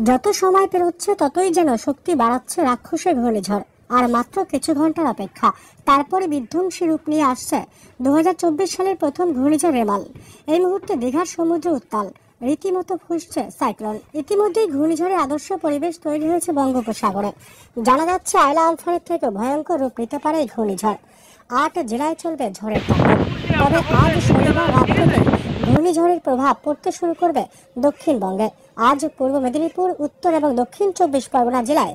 যত সময় পেরোচ্ছে ততই যেন শক্তি বাড়াচ্ছে রাক্ষসের ঘূর্ণিঝড়। আর মাত্র কিছু ঘন্টার অপেক্ষা, তারপরে বিধ্বংসী রূপ নিয়ে আসছে 2024 সালের প্রথম ঘূর্ণিঝড় রেমাল। এই মুহূর্তে দীঘার সমুদ্র উত্তাল, রীতিমতো ফুসছে সাইক্লোন। ইতিমধ্যেই ঘূর্ণিঝড়ের আদর্শ পরিবেশ তৈরি হয়েছে বঙ্গোপসাগরে। জানা যাচ্ছে আয়লা আমফানের থেকে ভয়ঙ্কর রূপ নিতে পারে এই ঘূর্ণিঝড়। 8 জেলায় চলবে ঝড়ের তাণ্ডব। তবে আজ শনিবার রাত থেকে ঘূর্ণিঝড়ের প্রভাব পড়তে শুরু করবে দক্ষিণবঙ্গে। আজ পূর্ব মেদিনীপুর, উত্তর এবং দক্ষিণ 24 পরগনা জেলায়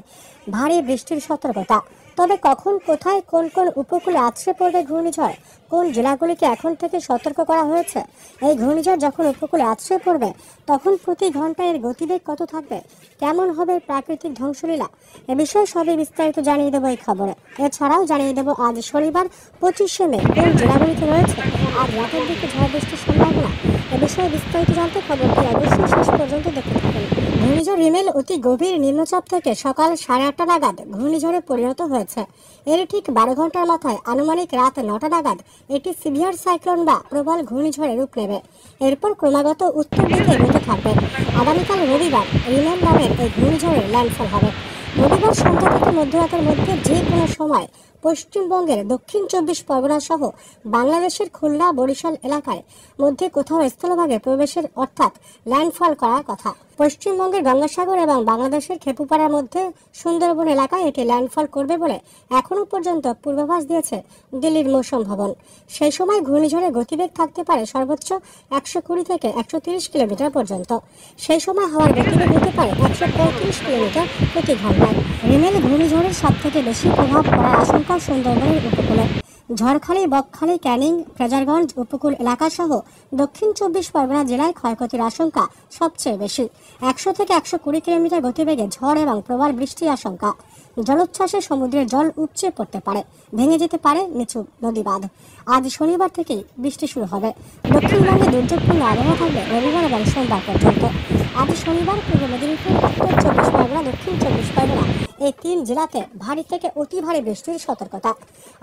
ভারী বৃষ্টির সতর্কতা। তবে কখন, কোথায়, কোন কোন উপকূলে আছড়ে পড়বে ঘূর্ণিঝড়, কোন জেলাগুলিকে এখন থেকে সতর্ক করা হয়েছে, এই ঘূর্ণিঝড় যখন উপকূলে আছড়ে পড়বে তখন প্রতি ঘন্টায় এর গতিবেগ কত থাকবে, কেমন হবে প্রাকৃতিক ধ্বংসলীলা, এ বিষয়ে সবই বিস্তারিত জানিয়ে দেবো এই খবরে। এছাড়াও জানিয়ে দেবো আজ শনিবার 25শে মে কোন জেলাগুলিতে রয়েছে আজ রাতের দিকে ঝড় বৃষ্টির সম্ভাবনা। এ বিষয়ে বিস্তারিত জানতে খবরটি অবশ্যই শেষ পর্যন্ত দেখতে থাকুন। ঘূর্ণিঝড় রিমেল অতি গভীর নিম্নচাপ থেকে সকাল 8:30 নাগাদ ঘূর্ণিঝড়ে পরিণত হয়েছে। এর ঠিক 12 ঘন্টার মাথায় আনুমানিক রাত 9টা নাগাদ এটি সিভিয়ার সাইক্লোন বা প্রবল ঘূর্ণিঝড়ে রূপ নেবে। এরপর ক্রমাগত উত্তর দিকে এগোতে থাকবে। আগামীকাল রবিবার রিমেল নামের এই ঘূর্ণিঝড়ের ল্যান্ডফল হবে। রবিবার সন্ধ্যা থেকে মধ্যরাতের মধ্যে যে কোনো সময় পশ্চিমবঙ্গের দক্ষিণ 24 পরগনা সহ বাংলাদেশের খুলনা, বরিশাল এলাকায় মধ্যে কোথাও স্থলভাগে প্রবেশের অর্থাৎ ল্যান্ডফল করার কথা। পশ্চিমবঙ্গের গঙ্গাসাগর এবং বাংলাদেশের খেপুপাড়ার মধ্যে সুন্দরবন এলাকায় এটি ল্যান্ডফল করবে বলে এখনো পর্যন্ত পূর্বাভাস দিয়েছে দিল্লির মৌসুম ভবন। সেই সময় ঘূর্ণিঝড়ের গতিবেগ থাকতে পারে সর্বোচ্চ 120 থেকে 130 কিলোমিটার পর্যন্ত। সেই সময় হাওয়ার গতিবেগ হতে পারে 135 কিলোমিটার প্রতি ঘন্টায়। রিমেল ঘূর্ণিঝড়ের সব থেকে বেশি প্রভাব পড়ার আশঙ্কা সুন্দরবনের উপকূলে। ঝড়খালি, বকখালি, ক্যানিং, ফ্রেজারগঞ্জ উপকূল এলাকা সহ দক্ষিণ 24 পরগনা জেলায় ক্ষয়ক্ষতির আশঙ্কা সবচেয়ে বেশি। 100 থেকে 120 কিলোমিটার গতিবেগে ঝড় এবং প্রবল বৃষ্টির আশঙ্কা। জলোচ্ছ্বাসে সমুদ্রের জল উপচে পড়তে পারে, ভেঙে যেতে পারে নিচু নদী বাঁধ। আজ শনিবার থেকেই বৃষ্টি শুরু হবে। দক্ষিণবঙ্গে দুর্যোগপূর্ণ আবহাওয়া থাকবে রবিবার এবং সোমবার পর্যন্ত। আজ শনিবার পূর্ব মেদিনীপুর, উত্তর 24 পরগনা, দক্ষিণ 24 পরগনা এই 3 জেলাতে ভারী থেকে অতি ভারী বৃষ্টির সতর্কতা।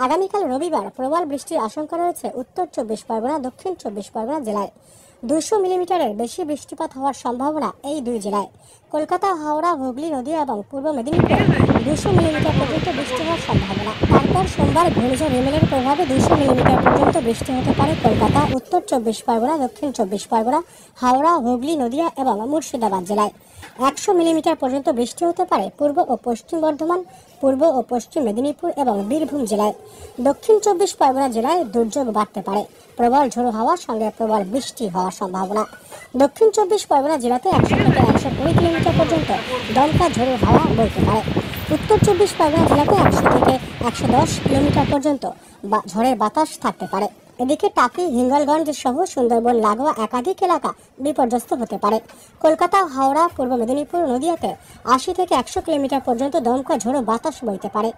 আগামীকাল রবিবার প্রবল বৃষ্টির আশঙ্কা রয়েছে উত্তর 24 পরগনা, দক্ষিণ 24 পরগনা জেলায়। 200 মিলিমিটারের বেশি বৃষ্টিপাত হওয়ার সম্ভাবনা এই 2 জেলায়। কলকাতা, হাওড়া, হুগলি, নদীয়া এবং পূর্ব মেদিনীপুরে 200 মিলিমিটার পর্যন্ত বৃষ্টি হওয়ার সম্ভাবনা। তারপর সোমবার ঘূর্ণিঝড় রিমেলের প্রভাবে 200 মিলিমিটার পর্যন্ত বৃষ্টি হতে পারে কলকাতা, উত্তর 24 পরগনা, দক্ষিণ 24 পরগনা, হাওড়া, হুগলি, নদীয়া এবং মুর্শিদাবাদ জেলায়। 100 মিলিমিটার পর্যন্ত বৃষ্টি হতে পারে পূর্ব ও পশ্চিম বর্ধমান, পূর্ব ও পশ্চিম মেদিনীপুর এবং বীরভূম জেলায়। দক্ষিণ 24 পরগনা জেলায় দুর্যোগ বাড়তে পারে, প্রবল ঝোড়ো হাওয়ার সঙ্গে প্রবল বৃষ্টি হওয়ার সম্ভাবনা। দক্ষিণ 24 পরগনা জেলাতে 100 থেকে 120 কিলোমিটার পর্যন্ত দমকা ঝোড়ো হাওয়া বইতে পারে। উত্তর 24 পরগনা জেলাতে 100 থেকে 110 কিলোমিটার পর্যন্ত ঝড়ের বাতাস থাকতে পারে। এদিকে টাকি, হিঙ্গলগঞ্জ সহ সুন্দরবন লাগোয়া একাধিক এলাকা বিপর্যস্ত হতে পারে। কলকাতা, হাওড়া, পূর্ব মেদিনীপুর, নদীয়াতে 80 থেকে 100 কিলোমিটার পর্যন্ত দমকা ঝোড়ো বাতাস বইতে পারে।